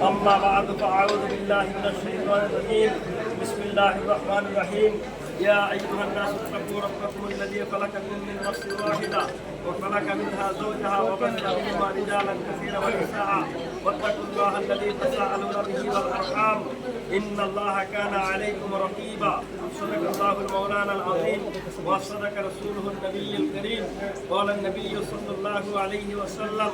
أما بعد فأعوذ بالله من الشيطان الرجيم بسم الله الرحمن الرحيم يا أيها الناس اتقوا ربكم الذي خلقكم من نفس واحدة وخلق منها زوجها وبث منهما رجالا كثيرا ونساء واتقوا الله الذي تساءلون به والأرحام إن الله كان عليكم رقيبا صدق الله المولانا العظيم وصدق رسوله النبي الكريم قال النبي صلى الله عليه وسلم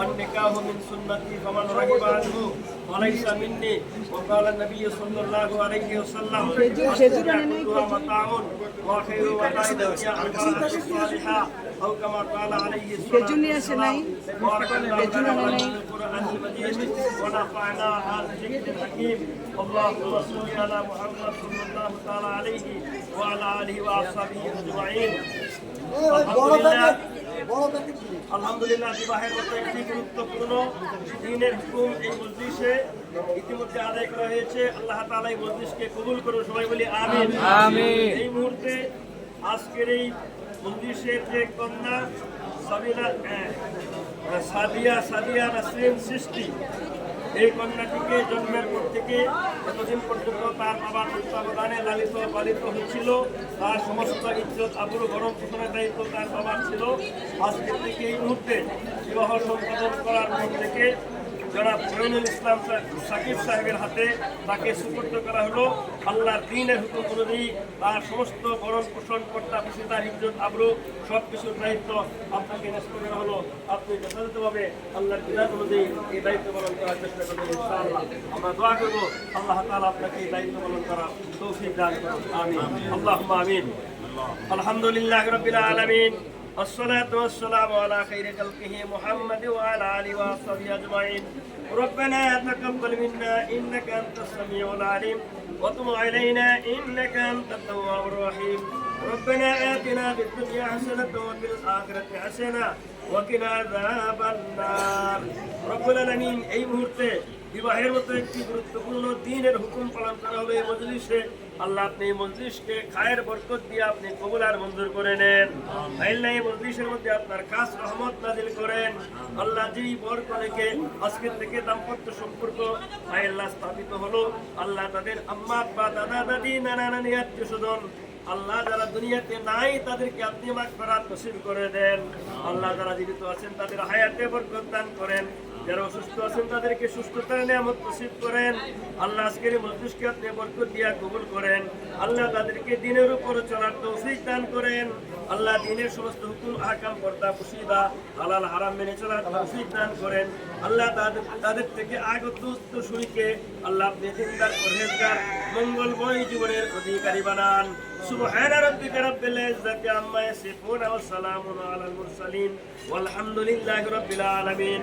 النكاح من سنتي فمن رغب عنه وليس مني وقال النبي صلى الله عليه وسلم كلها متاع وخير متاع الدنيا المرأة الصالحة أو كما قال عليه الصلاة والسلام بارك الله لنا ولكم في القرآن المجيد ونفعنا هذا الذكر الحكيم اللهم صل على محمد صلى الله تعالى عليه وعلى آله وأصحابه أجمعين আলহামদুলিল্লাহ বিবাহের মতো একটি গুরুত্বপূর্ণ দ্বীনের হুকুম এই মজলিসে ইতিমধ্যে আদায় করা হয়েছে। আল্লাহ তাআলা এই মজলিসকে কবুল করুন, সবাই বলি আমিন। আমিন। এই মুহূর্তে আজকের এই মজলিসের যে কন্যা সাদিয়া নাসরিন সৃষ্টি, এই কন্যাটিকে জন্মের পর থেকে এতদিন পর্যন্ত তার বাবার তত্ত্বাবধানে লালিত পালিত হচ্ছিল। তার সমস্ত ইজ্জত আবরু ভরণ পোষণের দায়িত্ব তার বাবার ছিল। আজকের থেকে এই মুহূর্তে বিবাহ সম্পাদন করার পর থেকে জনাব মঈনুল ইসলাম সাকিব সাহেবের হাতে তাকে সুপর্দ করা হলো। আল্লাহর দ্বীনের হুকুম অনুযায়ী তার সমস্ত ভরণ পোষণ কর্তা পুষিতা ইজ্জত আবরু সব কিছুর দায়িত্ব আপনাকে ন্যস্ত করা হলো। আপনি যথাযথভাবে আল্লাহর বিধান অনুযায়ী এই দায়িত্ব পালন করার চেষ্টা করবেন ইনশাআল্লাহ। আমরা দোয়া করবো আল্লাহ তাআলা আপনাকে এই দায়িত্ব পালন করার তৌফিক দান করুন, আমিন। আল্লাহুম্মা আমিন। আলহামদুলিল্লাহি রাব্বিল আলামিন والصلاة والسلام على خير خلقه محمد وعلى آله وصحبه أجمعين ربنا تقبل منا إنك أنت السميع العليم وتب علينا إنك أنت التواب الرحيم ربنا آتنا في الدنيا حسنة وفي الآخرة حسنة وقنا عذاب النار رب العالمين। এই মুহূর্তে বিবাহের মতো একটি গুরুত্বপূর্ণ দ্বীনের হুকুম পালন করা হলো এই মজলিসে। আল্লাহ আপনি এই মজলিসকে খায়ের বরকত দিয়ে আপনি কবুল আর মঞ্জুর করে নেন। আল্লাহ এই মজলিসের মধ্যে আপনার খাস রহমত নাজিল করেন। আল্লাহ যেই বর কনেকে আজকের থেকে দাম্পত্য সম্পর্ক আল্লাহ স্থাপিত হলো, আল্লাহ তাদের আম্মা বা দাদা দাদি নানা নানি আত্মীয় স্বজন আল্লাহ যারা দুনিয়াতে নাই তাদেরকে আপনি মাগফিরাত নসিব করে দেন। আল্লাহ যারা জীবিত আছেন তাদের হায়াতে বরকত দান করেন, যারা অসুস্থ আছেন তাদেরকে সুস্থতার নিয়ামত নসিব করেন। আল্লাহ আজকের মজলিসকে আপনি বরকত দিয়া কবুল করেন। আল্লাহ তাদেরকে দ্বীনের উপর চলার তৌফিক দান করেন। আল্লাহ দ্বীনের সমস্ত হুকুম আহকাম কর্তা পুশিদা হালাল হারাম মেনে চলার তৌফিক দান করেন। আল্লাহ তাদের থেকে আগত শুরুকে আল্লাহ আপনি দিনদার পরহেজগার মঙ্গলময় জীবনের অধিকারী বানান। সুবহানা রাব্বিকা রাব্বিল ইজ্জাতি আম্মা ইয়াসিফুন ওয়া সালামুন আলাল মুরসালিন ওয়ালহামদুলিল্লাহি রাব্বিল আলামিন।